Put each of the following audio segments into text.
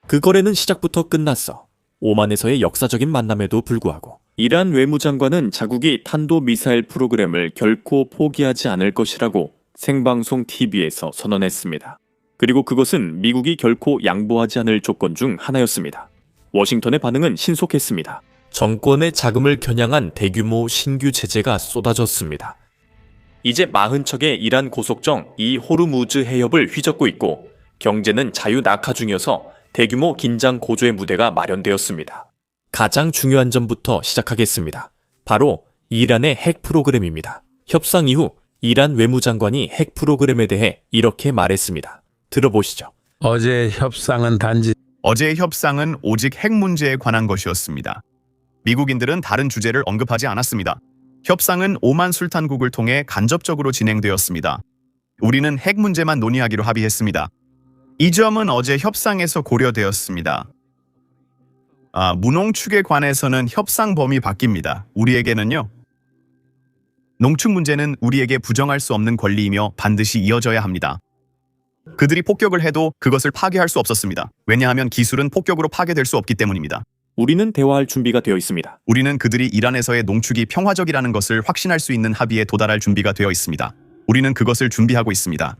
그 거래는 시작부터 끝났어. 오만에서의 역사적인 만남에도 불구하고 이란 외무장관은 자국이 탄도미사일 프로그램을 결코 포기하지 않을 것이라고 생방송 TV에서 선언했습니다. 그리고 그것은 미국이 결코 양보하지 않을 조건 중 하나였습니다. 워싱턴의 반응은 신속했습니다. 정권의 자금을 겨냥한 대규모 신규 제재가 쏟아졌습니다. 이제 40척의 이란 고속정 이 호르무즈 해협을 휘젓고 있고 경제는 자유 낙하 중이어서 대규모 긴장 고조의 무대가 마련되었습니다. 가장 중요한 점부터 시작하겠습니다. 바로 이란의 핵 프로그램입니다. 협상 이후 이란 외무장관이 핵 프로그램에 대해 이렇게 말했습니다. 들어보시죠. 어제의 협상은 오직 핵 문제에 관한 것이었습니다. 미국인들은 다른 주제를 언급하지 않았습니다. 협상은 오만 술탄국을 통해 간접적으로 진행되었습니다. 우리는 핵 문제만 논의하기로 합의했습니다. 이 점은 어제 협상에서 고려되었습니다. 무농 축에 관해서는 협상 범위 바뀝니다. 우리에게는요. 농축 문제는 우리에게 부정할 수 없는 권리이며 반드시 이어져야 합니다. 그들이 폭격을 해도 그것을 파괴할 수 없었습니다. 왜냐하면 기술은 폭격으로 파괴될 수 없기 때문입니다. 우리는 대화할 준비가 되어 있습니다. 우리는 그들이 이란에서의 농축이 평화적이라는 것을 확신할 수 있는 합의에 도달할 준비가 되어 있습니다. 우리는 그것을 준비하고 있습니다.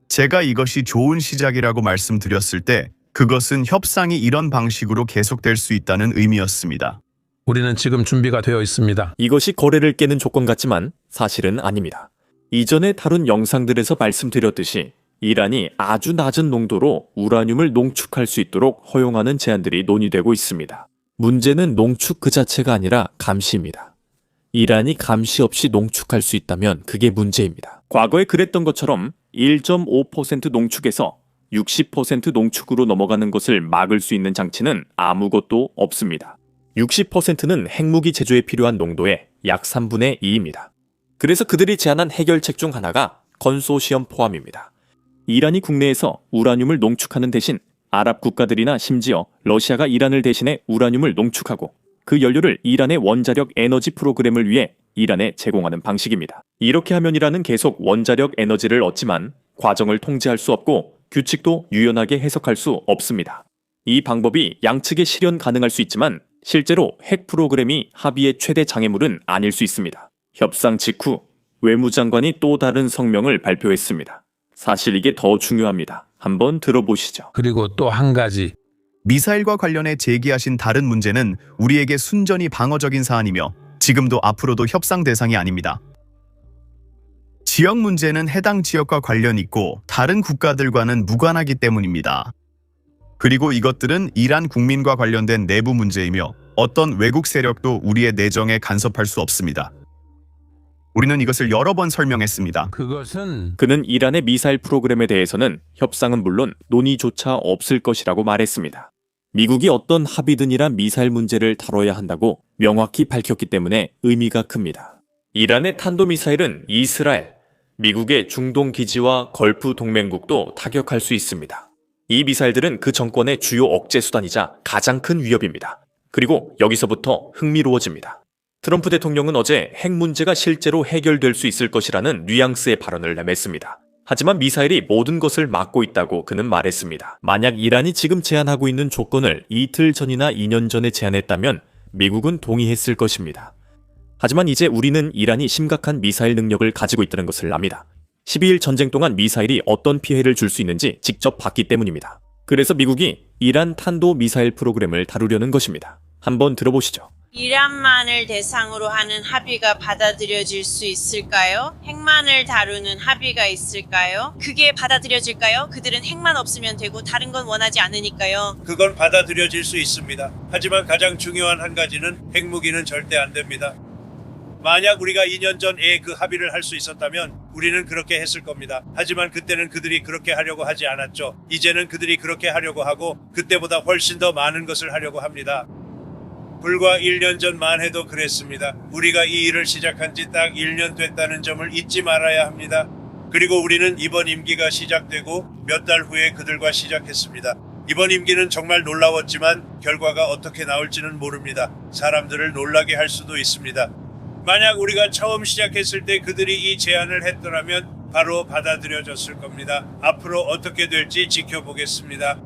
제가 이것이 좋은 시작이라고 말씀드렸을 때 그것은 협상이 이런 방식으로 계속될 수 있다는 의미였습니다. 우리는 지금 준비가 되어 있습니다. 이것이 거래를 깨는 조건 같지만 사실은 아닙니다. 이전에 다룬 영상들에서 말씀드렸듯이 이란이 아주 낮은 농도로 우라늄을 농축할 수 있도록 허용하는 제한들이 논의되고 있습니다. 문제는 농축 그 자체가 아니라 감시입니다. 이란이 감시 없이 농축할 수 있다면 그게 문제입니다. 과거에 그랬던 것처럼 1.5% 농축에서 60% 농축으로 넘어가는 것을 막을 수 있는 장치는 아무것도 없습니다. 60%는 핵무기 제조에 필요한 농도의 약 3분의 2입니다. 그래서 그들이 제안한 해결책 중 하나가 건소시엄 포함입니다. 이란이 국내에서 우라늄을 농축하는 대신 아랍 국가들이나 심지어 러시아가 이란을 대신해 우라늄을 농축하고 그 연료를 이란의 원자력 에너지 프로그램을 위해 이란에 제공하는 방식입니다. 이렇게 하면 이란은 계속 원자력 에너지를 얻지만 과정을 통제할 수 없고 규칙도 유연하게 해석할 수 없습니다. 이 방법이 양측에 실현 가능할 수 있지만 실제로 핵 프로그램이 합의의 최대 장애물은 아닐 수 있습니다. 협상 직후 외무장관이 또 다른 성명을 발표했습니다. 사실 이게 더 중요합니다. 한번 들어보시죠. 그리고 또 한 가지. 미사일과 관련해 제기하신 다른 문제는 우리에게 순전히 방어적인 사안이며 지금도 앞으로도 협상 대상이 아닙니다. 지역 문제는 해당 지역과 관련 있고 다른 국가들과는 무관하기 때문입니다. 그리고 이것들은 이란 국민과 관련된 내부 문제이며 어떤 외국 세력도 우리의 내정에 간섭할 수 없습니다. 우리는 이것을 여러 번 설명했습니다. 그는 이란의 미사일 프로그램에 대해서는 협상은 물론 논의조차 없을 것이라고 말했습니다. 미국이 어떤 합의든이란 미사일 문제를 다뤄야 한다고 명확히 밝혔기 때문에 의미가 큽니다. 이란의 탄도미사일은 이스라엘, 미국의 중동 기지와 걸프 동맹국도 타격할 수 있습니다. 이 미사일들은 그 정권의 주요 억제 수단이자 가장 큰 위협입니다. 그리고 여기서부터 흥미로워집니다. 트럼프 대통령은 어제 핵 문제가 실제로 해결될 수 있을 것이라는 뉘앙스의 발언을 내뱉습니다. 하지만 미사일이 모든 것을 막고 있다고 그는 말했습니다. 만약 이란이 지금 제안하고 있는 조건을 이틀 전이나 2년 전에 제안했다면 미국은 동의했을 것입니다. 하지만 이제 우리는 이란이 심각한 미사일 능력을 가지고 있다는 것을 압니다. 12일 전쟁 동안 미사일이 어떤 피해를 줄 수 있는지 직접 봤기 때문입니다. 그래서 미국이 이란 탄도 미사일 프로그램을 다루려는 것입니다. 한번 들어보시죠. 이란만을 대상으로 하는 합의가 받아들여질 수 있을까요? 핵만을 다루는 합의가 있을까요? 그게 받아들여질까요? 그들은 핵만 없으면 되고 다른 건 원하지 않으니까요. 그건 받아들여질 수 있습니다. 하지만 가장 중요한 한 가지는 핵무기는 절대 안 됩니다. 만약 우리가 2년 전에 그 합의를 할 수 있었다면 우리는 그렇게 했을 겁니다. 하지만 그때는 그들이 그렇게 하려고 하지 않았죠. 이제는 그들이 그렇게 하려고 하고 그때보다 훨씬 더 많은 것을 하려고 합니다. 불과 1년 전만 해도 그랬습니다. 우리가 이 일을 시작한 지 딱 1년 됐다는 점을 잊지 말아야 합니다. 그리고 우리는 이번 임기가 시작되고 몇 달 후에 그들과 시작했습니다. 이번 임기는 정말 놀라웠지만 결과가 어떻게 나올지는 모릅니다. 사람들을 놀라게 할 수도 있습니다. 만약 우리가 처음 시작했을 때 그들이 이 제안을 했더라면 바로 받아들여졌을 겁니다. 앞으로 어떻게 될지 지켜보겠습니다.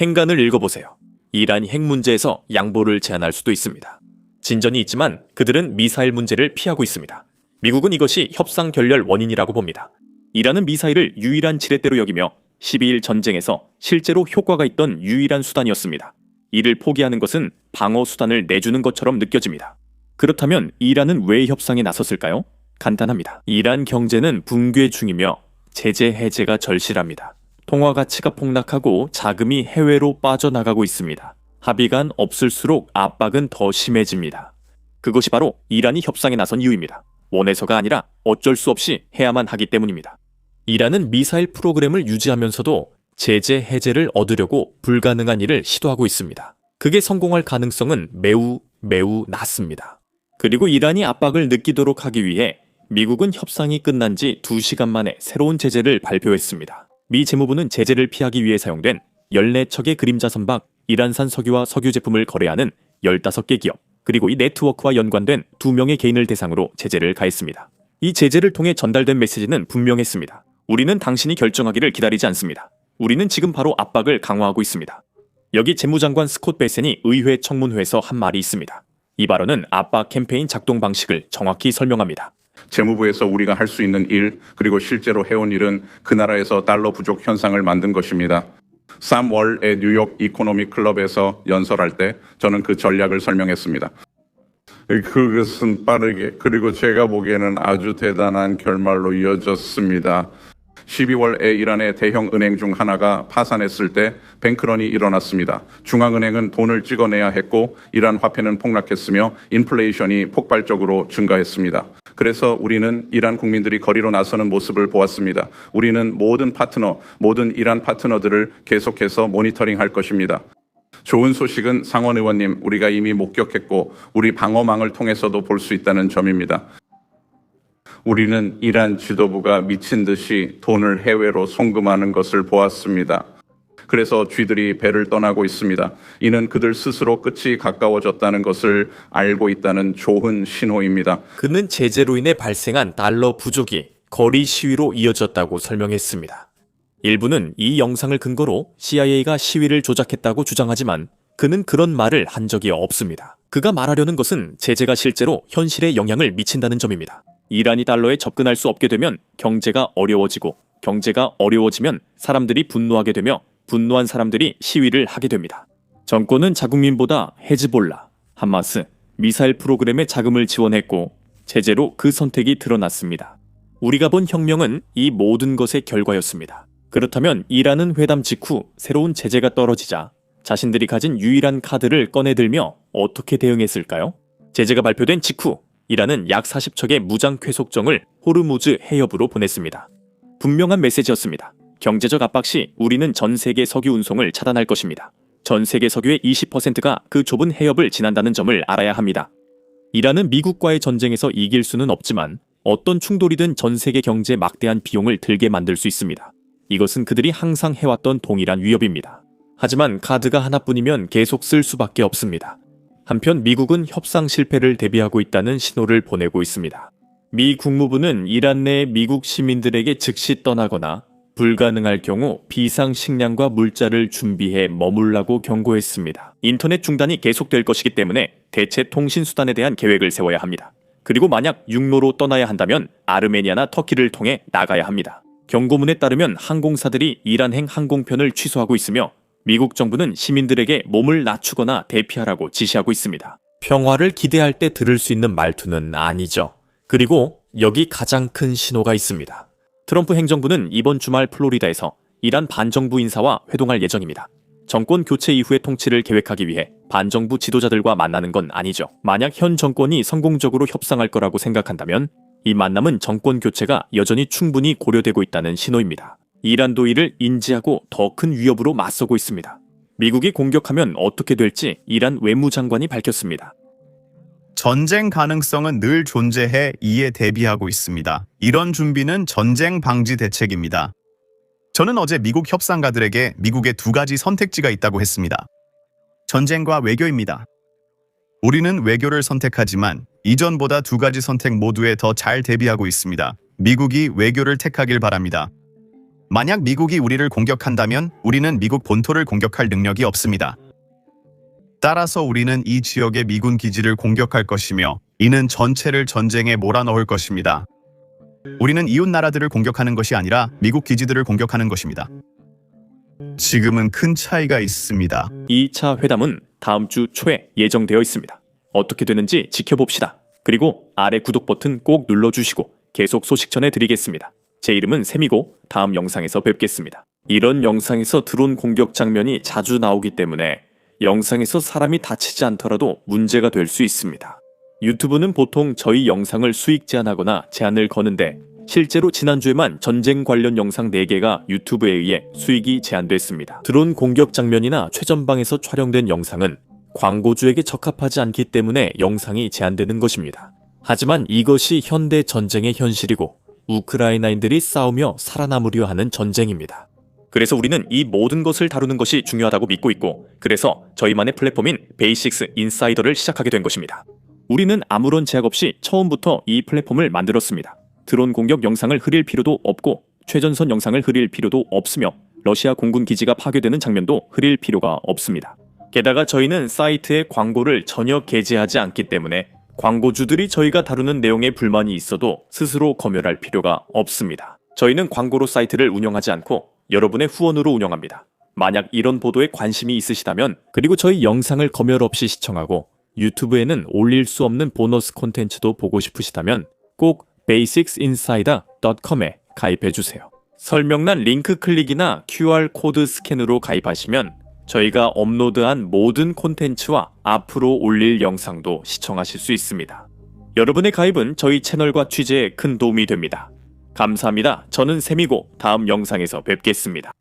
행간을 읽어보세요. 이란이 핵 문제에서 양보를 제안할 수도 있습니다. 진전이 있지만 그들은 미사일 문제를 피하고 있습니다. 미국은 이것이 협상 결렬 원인이라고 봅니다. 이란은 미사일을 유일한 지렛대로 여기며 12일 전쟁에서 실제로 효과가 있던 유일한 수단이었습니다. 이를 포기하는 것은 방어 수단을 내주는 것처럼 느껴집니다. 그렇다면 이란은 왜 협상에 나섰을까요? 간단합니다. 이란 경제는 붕괴 중이며 제재 해제가 절실합니다. 통화 가치가 폭락하고 자금이 해외로 빠져나가고 있습니다. 합의가 없을수록 압박은 더 심해집니다. 그것이 바로 이란이 협상에 나선 이유입니다. 원해서가 아니라 어쩔 수 없이 해야만 하기 때문입니다. 이란은 미사일 프로그램을 유지하면서도 제재 해제를 얻으려고 불가능한 일을 시도하고 있습니다. 그게 성공할 가능성은 매우 낮습니다. 그리고 이란이 압박을 느끼도록 하기 위해 미국은 협상이 끝난 지 2시간 만에 새로운 제재를 발표했습니다. 미 재무부는 제재를 피하기 위해 사용된 14척의 그림자 선박 이란산 석유와 석유 제품을 거래하는 15개 기업, 그리고 이 네트워크와 연관된 2명의 개인을 대상으로 제재를 가했습니다. 이 제재를 통해 전달된 메시지는 분명했습니다. 우리는 당신이 결정하기를 기다리지 않습니다. 우리는 지금 바로 압박을 강화하고 있습니다. 여기 재무장관 스콧 베센이 의회 청문회에서 한 말이 있습니다. 이 발언은 압박 캠페인 작동 방식을 정확히 설명합니다. 재무부에서 우리가 할 수 있는 일, 그리고 실제로 해온 일은 그 나라에서 달러 부족 현상을 만든 것입니다. 3월에 뉴욕 이코노미 클럽에서 연설할 때 저는 그 전략을 설명했습니다. 그것은 빠르게, 그리고 제가 보기에는 아주 대단한 결말로 이어졌습니다. 12월에 이란의 대형 은행 중 하나가 파산했을 때 뱅크런이 일어났습니다. 중앙은행은 돈을 찍어내야 했고 이란 화폐는 폭락했으며 인플레이션이 폭발적으로 증가했습니다. 그래서 우리는 이란 국민들이 거리로 나서는 모습을 보았습니다. 우리는 모든 이란 파트너들을 계속해서 모니터링할 것입니다. 좋은 소식은 상원 의원님, 우리가 이미 목격했고 우리 방어망을 통해서도 볼 수 있다는 점입니다. 우리는 이란 지도부가 미친 듯이 돈을 해외로 송금하는 것을 보았습니다. 그래서 쥐들이 배를 떠나고 있습니다. 이는 그들 스스로 끝이 가까워졌다는 것을 알고 있다는 좋은 신호입니다. 그는 제재로 인해 발생한 달러 부족이 거리 시위로 이어졌다고 설명했습니다. 일부는 이 영상을 근거로 CIA가 시위를 조작했다고 주장하지만 그는 그런 말을 한 적이 없습니다. 그가 말하려는 것은 제재가 실제로 현실에 영향을 미친다는 점입니다. 이란이 달러에 접근할 수 없게 되면 경제가 어려워지고, 경제가 어려워지면 사람들이 분노하게 되며 분노한 사람들이 시위를 하게 됩니다. 정권은 자국민보다 헤즈볼라, 하마스, 미사일 프로그램에 자금을 지원했고 제재로 그 선택이 드러났습니다. 우리가 본 혁명은 이 모든 것의 결과였습니다. 그렇다면 이란은 회담 직후 새로운 제재가 떨어지자 자신들이 가진 유일한 카드를 꺼내들며 어떻게 대응했을까요? 제재가 발표된 직후 이란은 약 40척의 무장 쾌속정을 호르무즈 해협으로 보냈습니다. 분명한 메시지였습니다. 경제적 압박 시 우리는 전 세계 석유 운송을 차단할 것입니다. 전 세계 석유의 20%가 그 좁은 해협을 지난다는 점을 알아야 합니다. 이란은 미국과의 전쟁에서 이길 수는 없지만 어떤 충돌이든 전 세계 경제에 막대한 비용을 들게 만들 수 있습니다. 이것은 그들이 항상 해왔던 동일한 위협입니다. 하지만 카드가 하나뿐이면 계속 쓸 수밖에 없습니다. 한편 미국은 협상 실패를 대비하고 있다는 신호를 보내고 있습니다. 미 국무부는 이란 내 미국 시민들에게 즉시 떠나거나 불가능할 경우 비상식량과 물자를 준비해 머물라고 경고했습니다. 인터넷 중단이 계속될 것이기 때문에 대체 통신수단에 대한 계획을 세워야 합니다. 그리고 만약 육로로 떠나야 한다면 아르메니아나 터키를 통해 나가야 합니다. 경고문에 따르면 항공사들이 이란행 항공편을 취소하고 있으며 미국 정부는 시민들에게 몸을 낮추거나 대피하라고 지시하고 있습니다. 평화를 기대할 때 들을 수 있는 말투는 아니죠. 그리고 여기 가장 큰 신호가 있습니다. 트럼프 행정부는 이번 주말 플로리다에서 이란 반정부 인사와 회동할 예정입니다. 정권 교체 이후의 통치를 계획하기 위해 반정부 지도자들과 만나는 건 아니죠. 만약 현 정권이 성공적으로 협상할 거라고 생각한다면 이 만남은 정권 교체가 여전히 충분히 고려되고 있다는 신호입니다. 이란도 이를 인지하고 더 큰 위협으로 맞서고 있습니다. 미국이 공격하면 어떻게 될지 이란 외무장관이 밝혔습니다. 전쟁 가능성은 늘 존재해 이에 대비하고 있습니다. 이런 준비는 전쟁 방지 대책입니다. 저는 어제 미국 협상가들에게 미국의 2가지 선택지가 있다고 했습니다. 전쟁과 외교입니다. 우리는 외교를 선택하지만 이전보다 2가지 선택 모두에 더 잘 대비하고 있습니다. 미국이 외교를 택하길 바랍니다. 만약 미국이 우리를 공격한다면 우리는 미국 본토를 공격할 능력이 없습니다. 따라서 우리는 이 지역의 미군 기지를 공격할 것이며 이는 전체를 전쟁에 몰아넣을 것입니다. 우리는 이웃 나라들을 공격하는 것이 아니라 미국 기지들을 공격하는 것입니다. 지금은 큰 차이가 있습니다. 2차 회담은 다음 주 초에 예정되어 있습니다. 어떻게 되는지 지켜봅시다. 그리고 아래 구독 버튼 꼭 눌러주시고 계속 소식 전해드리겠습니다. 제 이름은 샘이고 다음 영상에서 뵙겠습니다. 이런 영상에서 드론 공격 장면이 자주 나오기 때문에 영상에서 사람이 다치지 않더라도 문제가 될 수 있습니다. 유튜브는 보통 저희 영상을 수익 제한하거나 제한을 거는데 실제로 지난주에만 전쟁 관련 영상 4개가 유튜브에 의해 수익이 제한됐습니다. 드론 공격 장면이나 최전방에서 촬영된 영상은 광고주에게 적합하지 않기 때문에 영상이 제한되는 것입니다. 하지만 이것이 현대 전쟁의 현실이고 우크라이나인들이 싸우며 살아남으려 하는 전쟁입니다. 그래서 우리는 이 모든 것을 다루는 것이 중요하다고 믿고 있고 그래서 저희만의 플랫폼인 베이식스 인사이더를 시작하게 된 것입니다. 우리는 아무런 제약 없이 처음부터 이 플랫폼을 만들었습니다. 드론 공격 영상을 흐릴 필요도 없고 최전선 영상을 흐릴 필요도 없으며 러시아 공군 기지가 파괴되는 장면도 흐릴 필요가 없습니다. 게다가 저희는 사이트에 광고를 전혀 게재하지 않기 때문에 광고주들이 저희가 다루는 내용에 불만이 있어도 스스로 검열할 필요가 없습니다. 저희는 광고로 사이트를 운영하지 않고 여러분의 후원으로 운영합니다. 만약 이런 보도에 관심이 있으시다면 그리고 저희 영상을 검열 없이 시청하고 유튜브에는 올릴 수 없는 보너스 콘텐츠도 보고 싶으시다면 꼭 basicsinsider.com에 가입해주세요. 설명란 링크 클릭이나 QR코드 스캔으로 가입하시면 저희가 업로드한 모든 콘텐츠와 앞으로 올릴 영상도 시청하실 수 있습니다. 여러분의 가입은 저희 채널과 취재에 큰 도움이 됩니다. 감사합니다. 저는 샘이고 다음 영상에서 뵙겠습니다.